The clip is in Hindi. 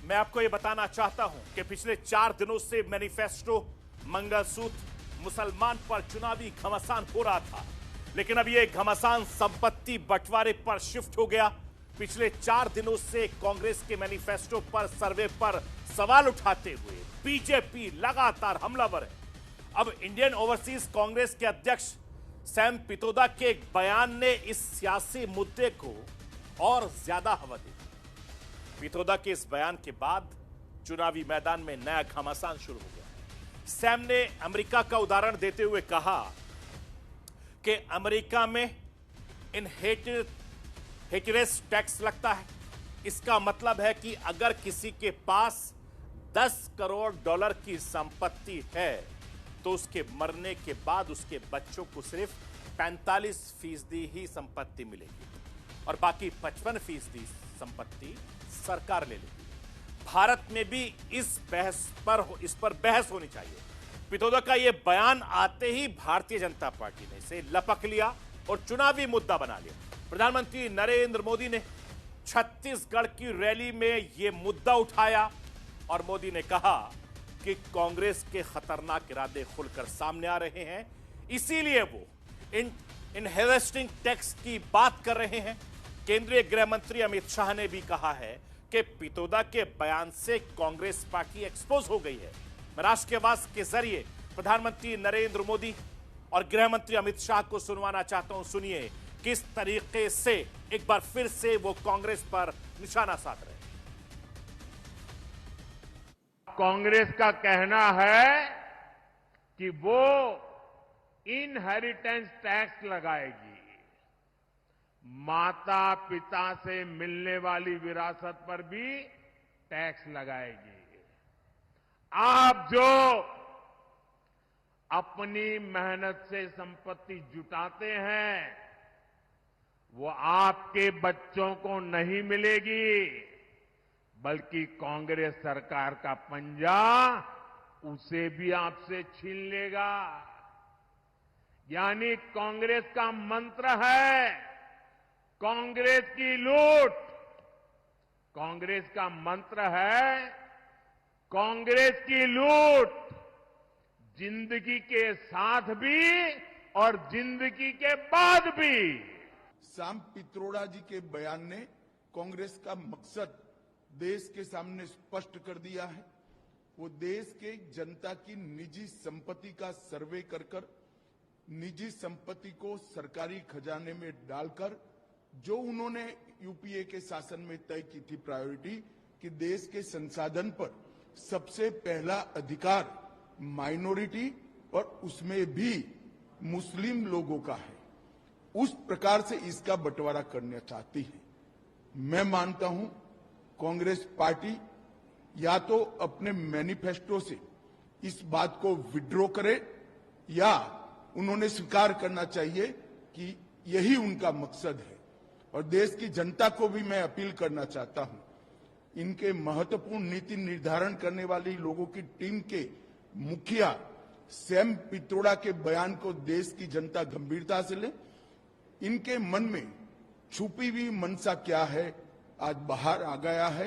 मैं आपको यह बताना चाहता हूं कि पिछले 4 दिनों से मैनिफेस्टो, मंगलसूत्र, मुसलमान पर चुनावी घमासान हो रहा था, लेकिन अब यह घमासान संपत्ति बंटवारे पर शिफ्ट हो गया। पिछले 4 दिनों से कांग्रेस के मैनिफेस्टो पर, सर्वे पर सवाल उठाते हुए बीजेपी लगातार हमलावर है। अब इंडियन ओवरसीज कांग्रेस के अध्यक्ष सैम पित्रोदा के एक बयान ने इस सियासी मुद्दे को और ज्यादा हवा दी। पित्रोदा के इस बयान के बाद चुनावी मैदान में नया घमासान शुरू हो गया। सैम ने अमेरिका का उदाहरण देते हुए कहा कि अमेरिका में इनहेरिटेंस टैक्स लगता है। इसका मतलब है कि अगर किसी के पास 10 करोड़ डॉलर की संपत्ति है तो उसके मरने के बाद उसके बच्चों को सिर्फ 45% ही संपत्ति मिलेगी और बाकी 55% संपत्ति सरकार ले लेगी। भारत में भी इस पर बहस होनी चाहिए। पित्रोदा का यह बयान आते ही भारतीय जनता पार्टी ने इसे लपक लिया और चुनावी मुद्दा बना लिया। प्रधानमंत्री नरेंद्र मोदी ने छत्तीसगढ़ की रैली में यह मुद्दा उठाया और मोदी ने कहा कि कांग्रेस के खतरनाक इरादे खुलकर सामने आ रहे हैं, इसीलिए वो इनहेरिटेंस टैक्स की बात कर रहे हैं। केंद्रीय गृह मंत्री अमित शाह ने भी कहा है कि पित्रोदा के बयान से कांग्रेस पार्टी एक्सपोज हो गई है। मैं राष्ट्र के आवाज के जरिए प्रधानमंत्री नरेंद्र मोदी और गृह मंत्री अमित शाह को सुनवाना चाहता हूं। सुनिए किस तरीके से एक बार फिर से वो कांग्रेस पर निशाना साध रहे हैं। कांग्रेस का कहना है कि वो इनहेरिटेंस टैक्स लगाएगी, माता पिता से मिलने वाली विरासत पर भी टैक्स लगाएगी। आप जो अपनी मेहनत से संपत्ति जुटाते हैं वो आपके बच्चों को नहीं मिलेगी, बल्कि कांग्रेस सरकार का पंजा उसे भी आपसे छीन लेगा। यानी कांग्रेस का मंत्र है कांग्रेस की लूट। कांग्रेस का मंत्र है कांग्रेस की लूट, जिंदगी के साथ भी और जिंदगी के बाद भी। सैम पित्रोदा जी के बयान ने कांग्रेस का मकसद देश के सामने स्पष्ट कर दिया है। वो देश के जनता की निजी संपत्ति का सर्वे कर निजी संपत्ति को सरकारी खजाने में डालकर जो उन्होंने यूपीए के शासन में तय की थी प्रायोरिटी कि देश के संसाधन पर सबसे पहला अधिकार माइनॉरिटी और उसमें भी मुस्लिम लोगों का है, उस प्रकार से इसका बंटवारा करना चाहती है। मैं मानता हूं कांग्रेस पार्टी या तो अपने मैनिफेस्टो से इस बात को विड्रॉ करे या उन्होंने स्वीकार करना चाहिए कि यही उनका मकसद है। और देश की जनता को भी मैं अपील करना चाहता हूं, इनके महत्वपूर्ण नीति निर्धारण करने वाली लोगों की टीम के मुखिया सैम पित्रोदा के बयान को देश की जनता गंभीरता से ले। इनके मन में छुपी हुई मंशा क्या है आज बाहर आ गया है।